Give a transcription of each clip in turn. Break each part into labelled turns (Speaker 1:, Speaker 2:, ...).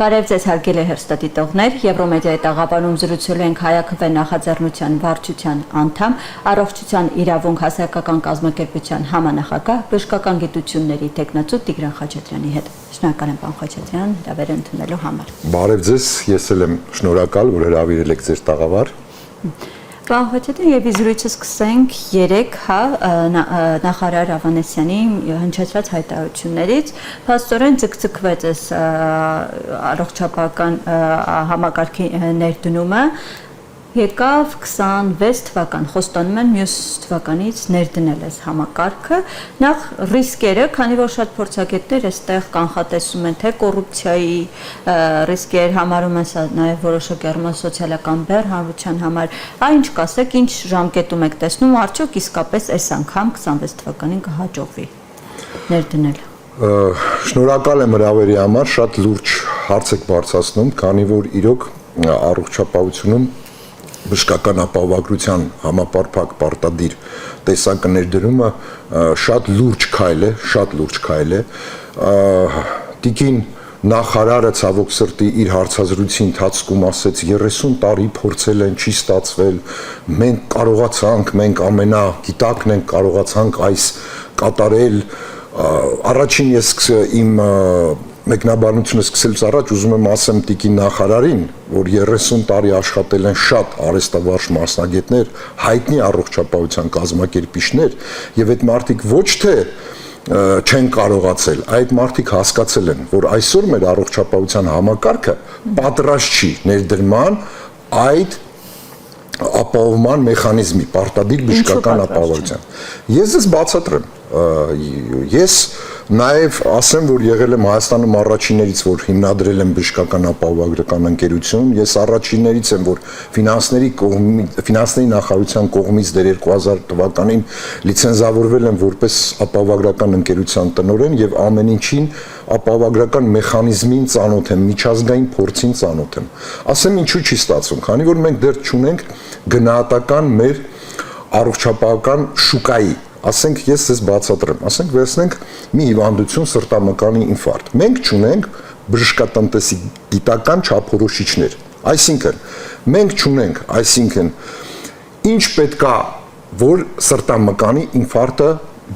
Speaker 1: Բարև ձեզ հարգելի հեռուստադիտողներ, Եվրոմեդիայի տաղավարում զրուցելու ենք Հայաքվե նախաձեռնության վարչության անդամ, առողջության իրավունք հասարակական կազմակերպության համանախագահ, բժշկական գիտությունների տեխնացու Տիգրան Խաչատրյանի հետ։ Շնորհակալ եմ, պարոն Խաչատրյան, հրավերը ընդունելու համար։
Speaker 2: Բարև ձեզ, ես էլ եմ շնորհակալ, որ հրավիրել եք ձեր տաղավար։
Speaker 1: Պարոն Խաչատրյան, եւ զրույցը սկսենք 3 նախարար Ավանեսյանի հնչեցրած հայտարարություններից, փաստորեն ձգձգվեց այս առողջապահական համակարգի ներդնումը, եկավ 26 թվական, խոստանում են մյուս թվականից ներդնել այս համակարգը, նախ ռիսկերը, քանի որ շատ փորձագետներ այստեղ կանխատեսում են թե կոռուպցիայի ռիսկեր, համարում են սա նաև որոշակի սոցիալական բեռ հանրության համար, ինչ կասեք, ինչ ժամկետում եք տեսնում, արդյոք իսկապես այս անգամ 26 թվականին կհաջողվի ներդնել։
Speaker 2: Շնորհակալ եմ հրավերի համար, շատ լուրջ հարց եք բարձրացնում, քանի որ իրոք առողջապահությունում բժշկական ապահովագրության համապարփակ պարտադիր տեսակը ներդրումը շատ լուրջ քայլ է, Տիկին նախարարը ցավոք սրտի իր հարցազրույցի ընթացքում ասեց 30 տարի փորձել են, չի ստացվել, մենք կարողացանք, մենք ամենագիտակն ենք կարողացանք այս կատարել, առաջին ես իմ մեկնաբանությունը սկսելուց առաջ ուզում եմ ասեմ Տիկին նախարարին, որ 30 տարի աշխատել են շատ արհեստավարժ մասնագետներ, հայտնի առողջապահության կազմակերպիչներ, եւ այդ մարդիկ ոչ թե չեն կարողացել, այդ մարդիկ հասկացել են, որ այսօր մեր առողջապահության համակարգը պատրաստ չի ներդրման այդ ապահովման մեխանիզմի, պարտադիր բժշկական ապահովության։ Ես ձեզ բացատրեմ, ես նաև ասեմ, որ եղել եմ Հայաստանում առաջիններից, որ հիմնադրել եմ բժշկական ապահովագրական ընկերություն, ես առաջիններից եմ, որ ֆինանսների նախարարության կողմից դեռ 2000 թվականին լիցենզավորվել եմ որպես ապահովագրական ընկերության տնօրեն եւ ամեն ինչին ապահովագրական մեխանիզմին ծանոթ եմ, միջազգային փորձին ծանոթ եմ։ Ասեմ ինչու չի ստացվում, քանի որ մենք դեռ չունենք գնահատական մեր առողջապահական շուկայի, ասենք ես ձեզ բացատրեմ, ասենք վերցնենք մի հիվանդություն սրտամկանի ինֆարկտ, մենք չունենք բժշկատնտեսագիտական չափորոշիչներ, այսինքն մենք չունենք, ինչ պետքա, որ սրտամկանի ինֆարկտը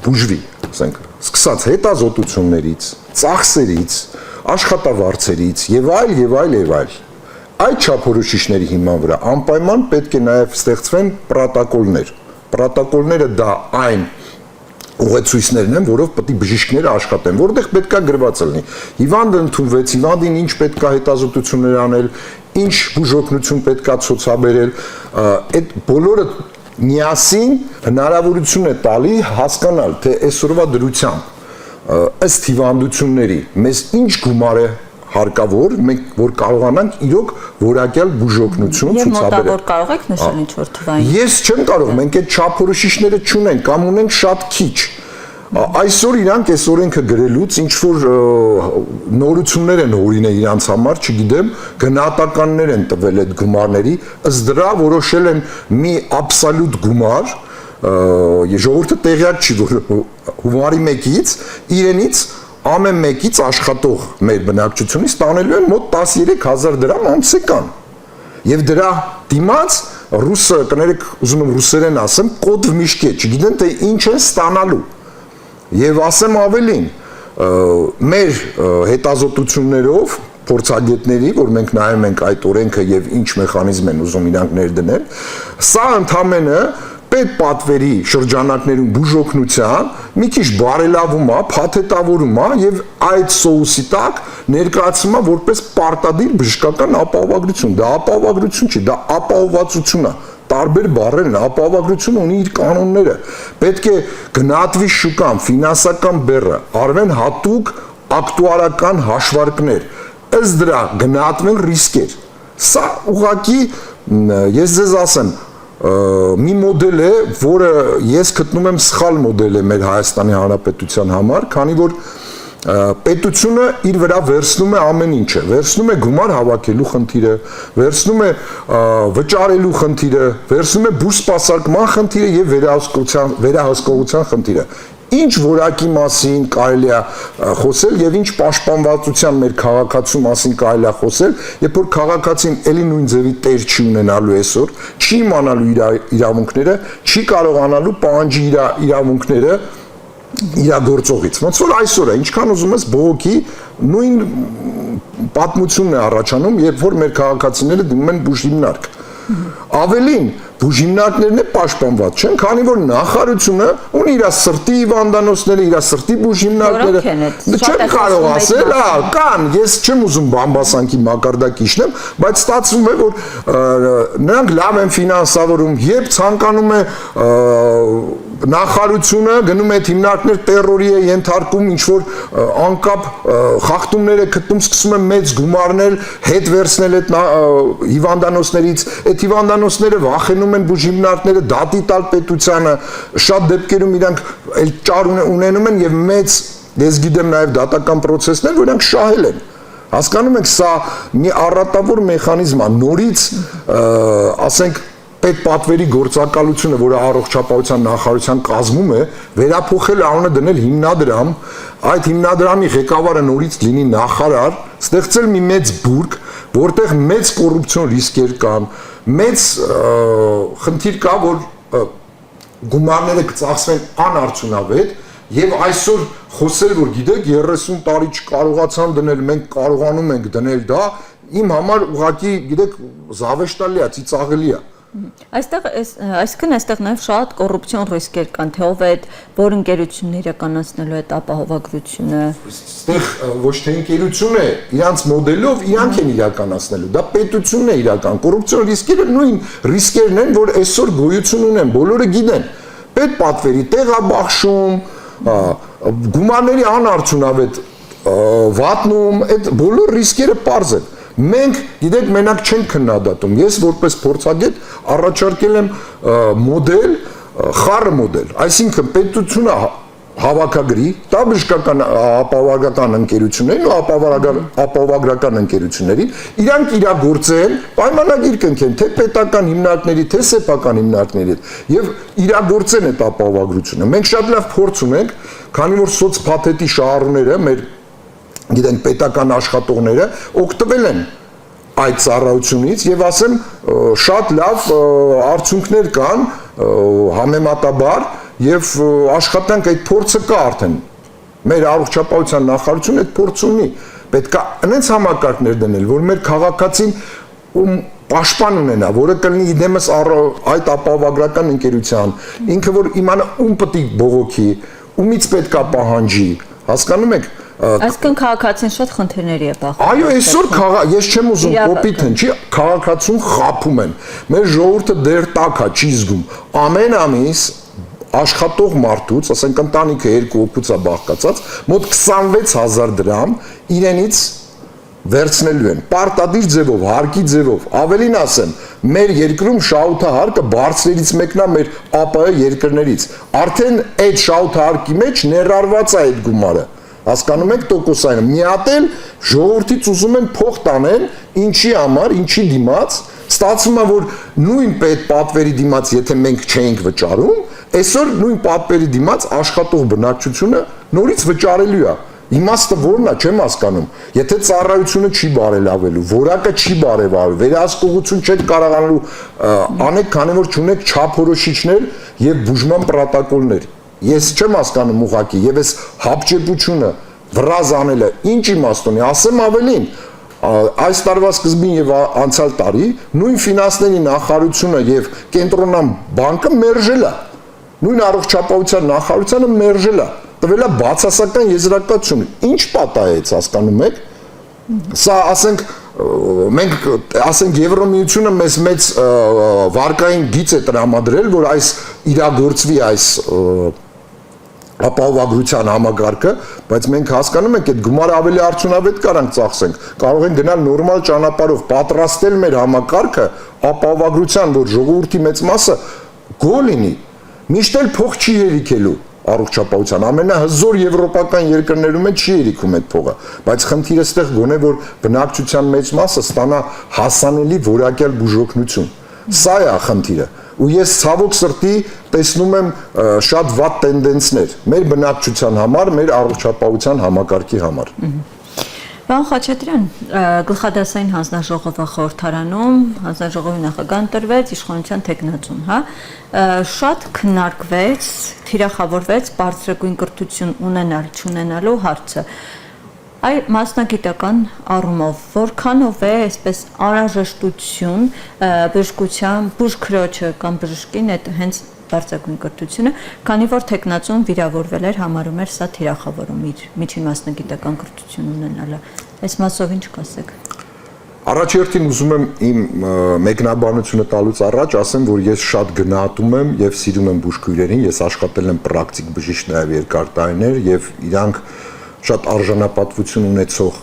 Speaker 2: բուժվի, ասենք, սկսած հետազոտություններից, ծախսերից, աշխատավարձերից եւ այլ, այդ չափորոշիչների հիման վրա անպայման պետք է նաև ստեղծվեն պրոտոկոլները դա այն ուղեցույցներն են, որով պետք է բժիշկները աշխատեն, որտեղ պետքա գրված լինի։ Հիվանդը ընդունվեց, հիվանդին ինչ պետքա հետազոտություններ անել, ինչ բուժօգնություն պետքա ցուցաբերել, այդ բոլորը միասին հնարավորություն է տալի հասկանալ, թե այսօրվա դրությամբ ըստ հիվանդությունների մեզ ինչ գումար է հարկավոր, մենք որ կարողանանք իրոք որակյալ բուժօգնություն ցուցաբերել։
Speaker 1: Եվ մոտավոր կարող եք նշել ինչ-որ թվային։
Speaker 2: Ես չեմ կարող, մենք այդ չափորոշիչները չունենք, կամ ունենք շատ քիչ։ Այսօր իրանք այս օրենքը գրելուց ինչ որ նորություններ են օրինել իրանց համար, չգիտեմ, գնահատականներ են տվել այդ գումարների, ըստ դրա որոշել են մի աբսոլյուտ գումար, ժողովուրդը տեղյակ չի, որ հունվարի 1-ից իրենից ամեն մեկից աշխատող մեր բնակչությունից ստանելու են մոտ 13000 դրամ ամսական։ Եվ դրա դիմաց ռուսը, կներեք, ուզում եմ ռուսերեն ասեմ, կոդ վմիշկե, չգիտեն թե ինչ են ստանալու։ Եվ ասեմ ավելին, մեր հետազոտություններով փորձագետների, որ մենք նայում ենք այդ օրենքը եւ ինչ մեխանիզմ են ուզում իրանք ներդնել, սա ընդհանրապես պետպատվերի շրջանակներում բուժօգնության մի քիչ բարելավում է, փաթեթավորում է եւ այդ սոուսի տակ ներկայացում է որպես պարտադիր բժշկական ապահովագրություն։ Դա ապահովագրություն չի, դա ապահովվածություն է։ Տարբեր բառեր են, ապահովագրությունը ունի իր կանոնները։ Պետք է գնահատվի շուկան, ֆինանսական բեռը, արվեն հատուկ ակտուարական հաշվարկներ, ըստ դրա գնահատվեն ռիսկեր։ Սա ուղղակի ես ձեզ ասեմ, մի մոդել է, որը ես գտնում եմ սխալ մոդել է մեր Հայաստանի Հանրապետության համար, քանի որ պետությունը իր վրա վերցնում է ամեն ինչը, վերցնում է գումար հավաքելու խնդիրը, վերցնում է վճարելու խնդիրը, վերցնում է բուժ սպասարկման խնդիրը եւ վերահսկողության խնդիրը։ ինչ որակի մասին կարելի է խոսել եւ ինչ պաշտպանվածության մեր քաղաքացու մասին կարելի է խոսել, երբ որ քաղաքացին էլի նույն ձևի տեր չի ունենալու այսօր, չի իմանալու իր իրավունքները, չի կարողանալու պահանջի իր իրավունքները իրագործողից։ Ոնց որ այսօր է, ինչքան ուզում ես բողոքի, նույն պատմությունն է առաջանում, երբ որ մեր քաղաքացիները դիմում են բուժհիմնարկ։ Ավելին, բուժհիմնարկներն է պաշտպանված չեն, քանի որ նախարարությունը ունի իր սրտի հիվանդանոցները, իր սրտի բուժհիմնարկները։ Չեմ կարող ասել, կան, ես չեմ ուզում բամբասանքի մակարդակ իջնեմ, բայց ստացվում է, որ նրանք լավ են ֆինանսավորում, երբ ցանկանում է նախարարությունը գնում է հիմնարկներ տերորի է ենթարկում, ինչ որ անկապ խախտումներ է գտնում, սկսում է մեծ գումարներ հետ վերցնել այդ հիվանդանոցներից, այդ հիվանդանոցները վախենում են բուժհիմնարկները դատի տալ պետությանը, շատ դեպքերում իրանք այլ ճար ունենում են եւ մեծ, ես գիտեմ նաեւ դատական process-ներ, որ իրանք շահել են։ Հասկանում եք, սա մի առատավոր մեխանիզմ է, նորից, ասենք պետպատվերի գործակալությունը, որը առողջապահության նախարարության կազմում է, վերափոխել անունը դնել հիմնադրամ, այդ հիմնադրամի ղեկավարը նորից լինի նախարար, ստեղծել մի մեծ բուրգ, որտեղ մեծ կոռուպցիոն ռիսկեր կան, մեծ խնդիր կա, որ գումարները կծախսվեն անարդյունավետ, եւ այսօր խոսել, որ գիտեք 30 տարի չկարողացան դնել, մենք կարողանում ենք դնել դա, իմ համար ուղղակի, գիտեք, զավեշտալի է, ծիծաղելի է։
Speaker 1: Այսինքն այստեղ նաև շատ կոռուպցիոն ռիսկեր կան, թե ով է որ ընկերությունն իրականացնելու այդ ապահովագրությունը։
Speaker 2: Այստեղ ոչ թե ընկերություն է, իրանց մոդելով իրանք են իրականացնելու, դա պետությունն է իրական։ Կոռուպցիոն ռիսկերը նույն ռիսկերն են, որ այսօր գոյություն ունեն, բոլորը գիտեն։ Պետպատվերի տեղաբաշխում, գումարների անարդյունավետ վատնում, այդ բոլոր ռիսկերը պարզ են։ Մենք, գիտեք, մենակ չենք քննադատում։ Ես որպես փորձագետ առաջարկել եմ մոդել, խառը մոդել, այսինքն պետությունը հավաքագրի, դա բժշկական ապահովագրական ընկերություններին ու ապահովագրական ընկերություններին, իրանք իրագործեն, պայմանագիր կնքեն թե պետական հիմնարկների, թե սեփական հիմնարկների հետ եւ իրագործեն այդ ապահովագրությունը։ Մենք շատ լավ փորձ ունենք, քանի որ սոցփաթեթի շահառուները մեր գիտենք պետական աշխատողները օգտվել են այդ ծառայությունից եւ ասեմ շատ լավ արդյունքներ կան համեմատաբար եւ աշխատանք այդ փորձը կա արդեն մեր առողջապահության նախարարությունը այդ փորձը ունի պետք է այնց համակարգներ դնել որ մեր քաղաքացին պաշտպան ունենա որը կլինի իդեմս այդ ապահովագրական ընկերության ինքը որ իմանա ում պետք է բողոքի ումից պետք է պահանջի հասկանում եք
Speaker 1: Այսինքն քաղաքացին շատ խնդիրների է բախվում։
Speaker 2: Այո, այսօր ես չեմ ուզում կոպիտ հնչի, քաղաքացուն խաբում են։ Մեր ժողովուրդը դեռ տակ է, չի զգում։ Ամեն ամիս աշխատող մարդուց, ասենք ընտանիքը երկու հոգուց է բաղկացած, մոտ 26000 դրամ իրենից վերցնելու են։ Պարտադիր ձևով, հարկի ձևով։ Ավելին ասեմ, մեր երկրում շահութահարկը բարձրերից մեկն է մեր ԱՊՀ երկրներից։ Արդեն այդ շահութահարկի մեջ ներառված է այդ գումարը։ Հասկանում եք տոկոսային մի հատ էլ ժողովրդից ուզում են փող տանեն ինչի համար, ինչի դիմաց, ստացվում է որ նույն պատվերի դիմաց եթե մենք չէինք վճարում, այսօր նույն պատվերի դիմաց աշխատող բնակչությունը նորից վճարելու է։ Իմաստը որն է, չեմ հասկանում։ Եթե ծառայությունը չի բարելավելու, որակը չի բարելավելու, վերահսկողություն չեք կարողանալու անեք, քանի որ չունեք չափորոշիչներ եւ բուժման պրոտոկոլներ։ Ես չեմ հասկանում ուղղակի եւ այս հապճեպությունը վրազ անելը ինչ իմաստ ունի ասեմ ավելին այս տարվա սկզբին եւ անցյալ տարի նույն ֆինանսների նախարարությունը եւ կենտրոնական բանկը մերժել է նույն առողջապահության նախարարությունը մերժել է տվել է բացասական եզրակացություն ինչ պատահեց հասկանում եք սա ասենք մենք ասենք Եվրոմիությունը մեզ մեծ վարկային գիծ է տրամադրել որ այս իրագործվի այս ապահովագրության համագարկը, բայց մենք հասկանում ենք այդ գումարը ավելի արդյունավետ կարանք ծախսենք, կարող են գնալ նորմալ ճանապարհով, պատրաստել մեր համակարգը ապահովագրության, որ ժողովրդի մեծ մասը գոհ լինի, միշտ էլ փող չի հերիքելու առողջապահության, ամենահզոր եվրոպական երկրներում չի հերիքում այդ փողը, բայց խնդիրը ստեղ գոնե որ բնակչության մեծ մասը ստանա հասանելի որակյալ բուժօգնություն, Սա է խնդիրը։ Ու ես ցավոք սրտի տեսնում եմ շատ վատ տենդենսներ մեր բնակչության համար, մեր առողջապահության համակարգի համար։
Speaker 1: Պարոն Խաչատրյան, գլխադասային հանձնաժողովը խորհրդարանում, հանձնաժողովի նախագահ ընտրվեց, իշխանության թեկնածուն, հա, շատ քննարկվեց, թիրախավորվեց բարձրագույն կրթություն ունենալ, չունենալու հարցը։ Այ մասնագիտական առումով, որքանով է այսպես անհրաժեշտություն բժշկության, բուժքրոջը կամ բժշկին այդ հենց բարձրագույն կրթությունը, քանի որ թեկնածուն վիրավորվել էր, համարում էր սա թիրախավորում իր միջին մասնագիտական կրթություն ունենալը։ Այս մասով ինչ կասեք։
Speaker 2: Առաջերտին ուզում եմ իմ մեկնաբանությունը տալուց առաջ ասեմ, որ ես շատ գնահատում եմ եւ սիրում եմ բուժքույրերին, ես աշխատել եմ պրակտիկ բժիշկ նաեւ երկար տարիներ եւ իրանք շատ արժանապատվություն ունեցող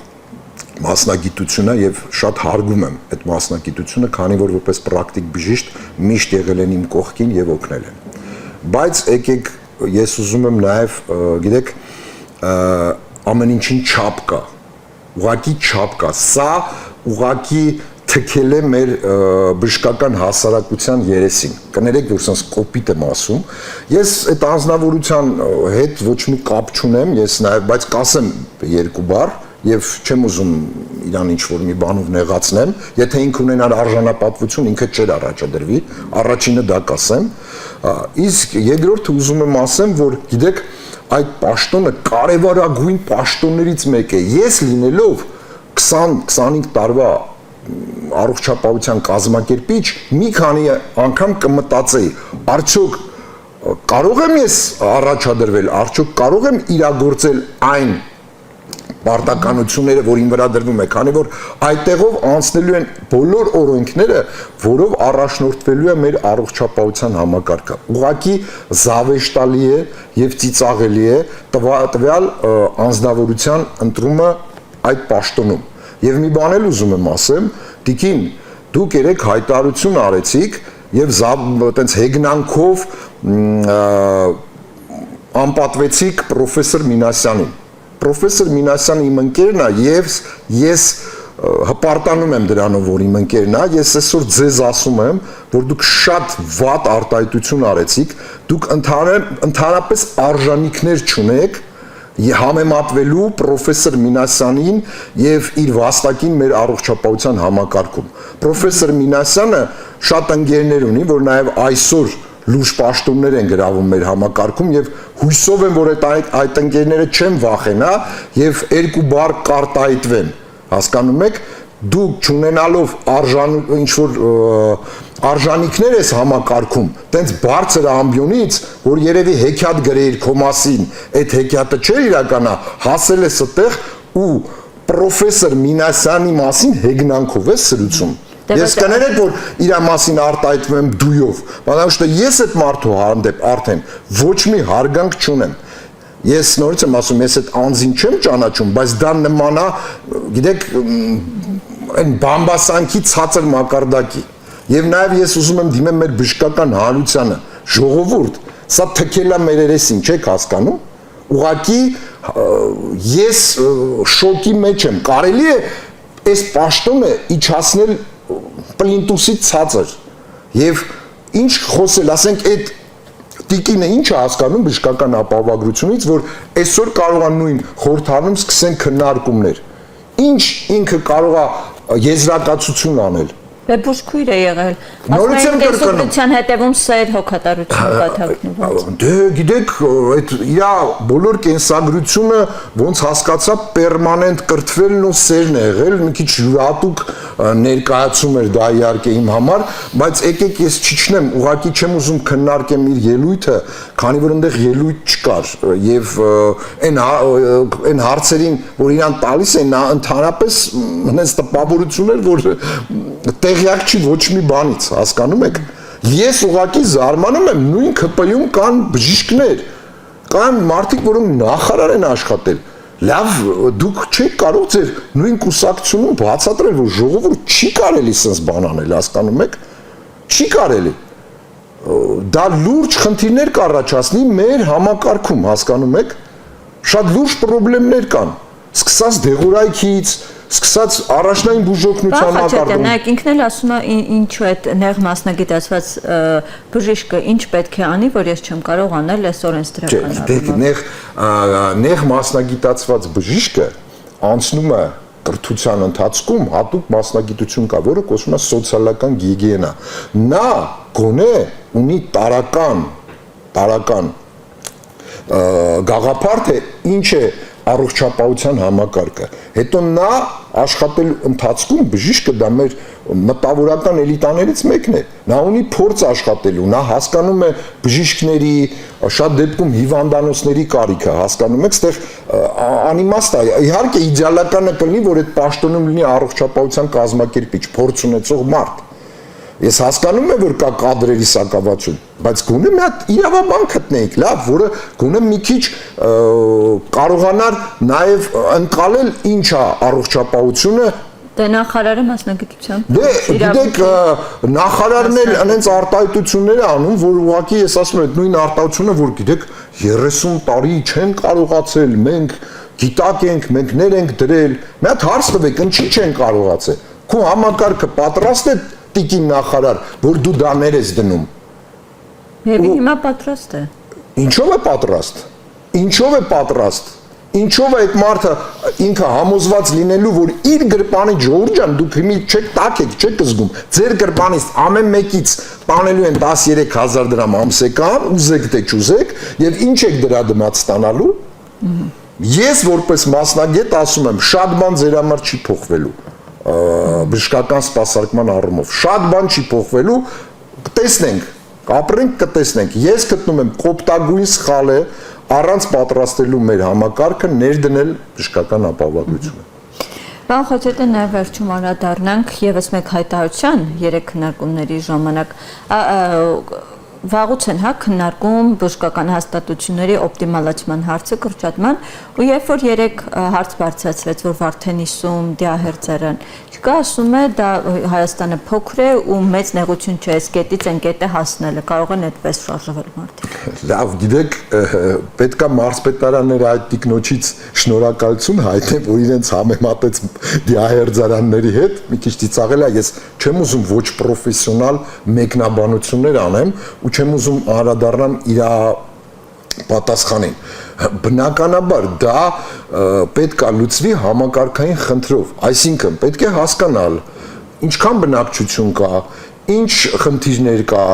Speaker 2: մասնագիտություն է եւ շատ հարգում եմ այդ մասնագիտությունը, քանի որ որպես պրակտիկ բժիշկ միշտ եղել են իմ կողքին եւ օգնել են։ Բայց եկեք ես ուզում եմ նաեւ, գիտեք, ամեն ինչին չափ կա։ Ուղղակի չափ կա։ Սա ուղղակի թքել է մեր բժշկական հասարակության երեսին։ Կներեք, որ sense կոպիտ եմ ասում։ Ես այդ անձնավորության հետ ոչ մի կապ չունեմ, ես նաև, բայց կասեմ երկու բառ եւ չեմ ուզում իրան ինչ-որ մի բանով նեղացնեմ, եթե ինքը ունենար արժանապատվություն, ինքը չէր առաջադրվի, առաջինը դա կասեմ, իսկ երկրորդը ուզում եմ ասեմ, որ գիտեք, այդ պաշտոնը կարևորագույն պաշտոններից մեկը է։ Ես լինելով 20-25 տարվա առողջապահության կազմակերպիչ մի քանի անգամ կմտածեի, արդյոք կարող եմ ես առաջադրվել, արդյոք կարող եմ իրագործել այն պարտականությունները, որ իմ վրա դրվում է, քանի որ այդտեղով անցնելու են բոլոր օրենքները, որով առաջնորդվելու է մեր առողջապահության համակարգը։ Ուղղակի զավեշտալի է եւ ծիծաղելի է տվյալ անձնավորության ընտրումը այդ պաշտոնում։ Եվ մի բան էլ ուզում եմ ասեմ, տիկին, դուք երեք հայտարարություն արեցիք եւ այտենց հեգնանքով անպատվեցիք պրոֆեսոր Մինասյանին։ Պրոֆեսոր Մինասյանը իմ ընկերն է եւ ես հպարտանում եմ դրանով, որ իմ ընկերն է, ես այսօր ձեզ ասում եմ, որ դուք շատ վատ արտահայտություն արեցիք, դուք ընդհանրապես արժանինքներ չունեք համեմատվելու պրոֆեսոր Մինասյանին եւ իր վաստակին մեր առողջապահության համակարգում։ Պրոֆեսոր Մինասյանը շատ ընկերներ ունի, որ նաեւ այսօր լուրջ պաշտոններ են գրավում մեր համակարգում եւ հույսով եմ, որ այդ ընկերները չեն վախենա եւ երկու բառ կարտահայտվեն։ Հասկանում եք, դուք չունենալով ինչ-որ արժանինքներ ես համակարգում, տենց բարձր ամբիոնից, որ երևի հեքիաթ գրեիր քո մասին, այդ հեքիաթը չէր իրականա, հասել ես այդտեղ ու պրոֆեսոր Մինասյանի մասին հեգնանքով ես սրուցում։ Ես կներեք, որ իր մասին արտահայտվում եմ դույով, потому что ես այդ մարդու հանդեպ արդեն ոչ մի հարգանք չունեմ։ Ես նորից եմ ասում, ես այդ անձին չեմ ճանաչում, բայց դա նման է, գիտեք, այն բամբասանքի ցածր մակարդակի։ Եվ նաև ես ուզում եմ դիմեմ մեր բժշկական հանրությանը, ժողովուրդ, սա թքել է մեր երեսին, չեք հասկանում։ Ուղղակի ես շոկի մեջ եմ, կարելի է այս պաշտոնը իջացնել պլինտուսի ցածր եւ ինչ խոսել, ասենք այդ տիկինը ինչ է հասկանում բժշկական ապահովագրությունից, որ այսօր կարող է նույն խորհրդանում սկսեն քննարկումներ, ինչ ինքը կարող է եզրակացություն անել։
Speaker 1: Բուժքույր է եղել։
Speaker 2: Նորից եմ կրկնում։
Speaker 1: Ասում հետևում սեր հոգատարություն կա թաքնված։
Speaker 2: Դե գիտեք, այդ իր բոլոր կենսագրությունը ոնց հասկացա պերմանենտ կրթվելն ու սերն է եղել, մի քիչ յուրատուկ ներկայացում էր դա իհարկե իմ համար, բայց եկեք ես չիջնեմ, ուղղակի չեմ ուզում քննարկեմ իր ելույթը, քանի որ այնտեղ ելույթ չկար եւ այն հարցերին, որ իրան տալիս են, նա ընդհանրապես հենց տպավորություն էր, որ տեղյակ չի ոչ մի բանից, հասկանում եք։ Ես ուղղակի զարմանում եմ, նույն ԿՊ-ում կան բժիշկներ, կան մարդիկ, որոնք նախարար են աշխատել։ Լավ, դուք չեք կարող ձեր նույն կուսակցությունում բացատրել, որ ժողովուրդ չի կարելի sense բան անել, հասկանում եք։ Չի կարելի։ Դա լուրջ խնդիրներ կառաջացնի մեր համակարգում, հասկանում եք։ Շատ լուրջ խնդիրներ կան։ Սկսած դեղորայքից, սկսած առաջնային բուժօգնության
Speaker 1: մակարդակում։ Նայեք, ինքն էլ ասում է ինչու այդ նեղ մասնագիտացված բժիշկը ինչ պետք է անի, որ ես չեմ կարող անել այս օրենսդրական
Speaker 2: նեղ մասնագիտացված բժիշկը անցնում է կրթության ընթացքում հատուկ մասնագիտություն կա, որը կոչվում է սոցիալական գիգիենա։ Նա գոնե ունի տարական գաղափար, թե ինչ է առողջապահության համակարգը։ Հետո նա աշխատելու ընթացքում բժիշկը դա մեր մտավորական էլիտաներից մեկն է։ Նա ունի փորձ աշխատելու, նա հասկանում է բժիշկների, շատ դեպքում հիվանդանոցների կարիքը, հասկանում եք, այդտեղ անիմաստ է։ Իհարկե իդեալականը կլինի, որ այդ պաշտոնում լինի առողջապահության կազմակերպիչ, փորձ ունեցող մարդ։ Ես հասկանում եմ, որ կա կադրերի սակավացում, բայց գոնե մի հատ իրավաբան գտնեիք, լավ, որը գոնե մի քիչ կարողանար նաև ընկալել ինչ է առողջապահությունը։
Speaker 1: Դե նախարարը մասնագիտությամբ։
Speaker 2: Դե գիտեք, նախարարն էլ այնց արտահայտություններ է անում, որ ուղղակի ես ասում եմ, այդ նույն արտահայտությունը, որ գիտեք 30 տարի չեն կարողացել, մենք գիտակ ենք, մենք ներ ենք դրել։ Մի հատ հարց տվեք, ինչի չեն կարողացել։ Քո համակարգը պատրաստ է տիկին նախարար, որ դու դա ներ ես դնում։
Speaker 1: Եվ հիմա պատրաստ է։
Speaker 2: Ինչով է պատրաստ։ Ինչով է այդ մարդը ինքը համոզված լինելու, որ իր գրպանի Ժողովուրդ ջան, դուք հիմի չեք տակ եք, չեք զգում։ Ձեր գրպանից ամեն մեկից տանելու են 13000 դրամ ամսեկան, ուզեք թե չուզեք, եւ ինչ եք դրա դիմաց ստանալու։ Ես որպես մասնագետ ասում եմ, շատ բան ձեր համար չի փոխվելու։ Բժշկական սպասարկման առումով շատ բան չի փոխվելու, կտեսնենք, կապրենք, կտեսնենք։ Ես գտնում եմ կոպտագույն սխալ է առանց պատրաստելու մեր համակարգը ներդնել բժշկական ապահովագրությունը։
Speaker 1: Պարոն Խաչատրյան, նաև վերջում անդրադառնանք եւս մեկ հայտարարության 3 քննարկումների ժամանակ վաղուց են քննարկում բժշկական հաստատությունների օպտիմալացման հարցը կրճատման ու երբ որ 3 հարց բարձրացրեց, որ Վարդենիսում դիահերձարան չկա, ասում է դա Հայաստանը փոքր է ու մեծ նեղություն չէ, այս կետից այն կետը հասնելը, կարող են այդպես շարժվել մարդիկ։
Speaker 2: Լավ, գիտեք, պետքա մարզպետարանները այդ տիկնոջից շնորհակալություն հայտնեն, որ իրենց համեմատեց դիահերձարանների հետ, մի քիչ ծիծաղել է, ես չեմ ուզում ոչ պրոֆեսիոնալ մեկնաբանություններ անեմ ու չեմ ուզում անդրադառնամ իր պատասխանին։ Բնականաբար դա պետք է լուծվի համակարգային խնդրով, այսինքն պետք է հասկանալ ինչքան բնակչություն կա, ինչ խնդիրներ կա,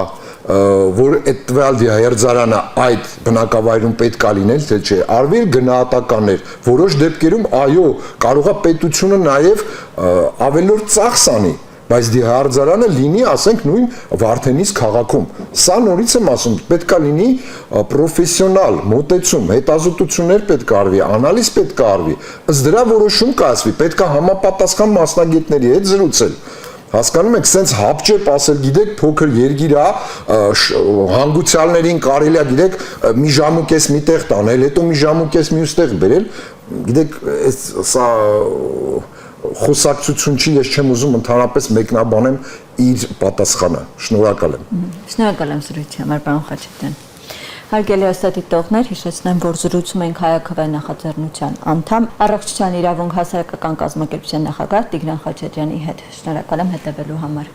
Speaker 2: որ այդ տվյալ դիահերձարանը այդ բնակավայրում պետք է լինել, թե չէ, արվի գնահատականներ, որոշ դեպքերում այո, կարող է պետությունը նաև ավելորդ ծախս անի, բայց դիահերձարանը լինի, ասենք, նույն Վարդենիս քաղաքում։ Սա նորից եմ ասում, պետք է լինի պրոֆեսիոնալ մոտեցում, հետազոտություններ պետք է արվի, անալիզ պետք է արվի, ըստ դրա որոշում կայացվի, պետք է համապատասխան մասնագետների հետ զրուցել։ Հասկանում եք, սենց հապճեպ ասել, գիտեք, փոքր երկիր է, հանգուցյալներին կարելի է, գիտեք, մի ժամ ու կես մի տեղ տանել, հետո մի ժամ ու կես մյուս տեղ բերել, գիտեք, սա խոսակցություն չի, ես չեմ ուզում ընդհանրապես մեկնաբանեմ իր պատասխանը։ Շնորհակալ եմ։
Speaker 1: Շնորհակալ եմ զրույցի համար, պարոն Խաչատրյան։ Հարգելի հաստատիտողներ, հիշեցնեմ, որ զրուցում ենք Հայաքվե նախաձեռնության անդամ, Առողջության իրավունք հասարակական կազմակերպության նախագահ Տիգրան Խաչատրյանի հետ։ Շնորհակալ եմ հետևելու համար։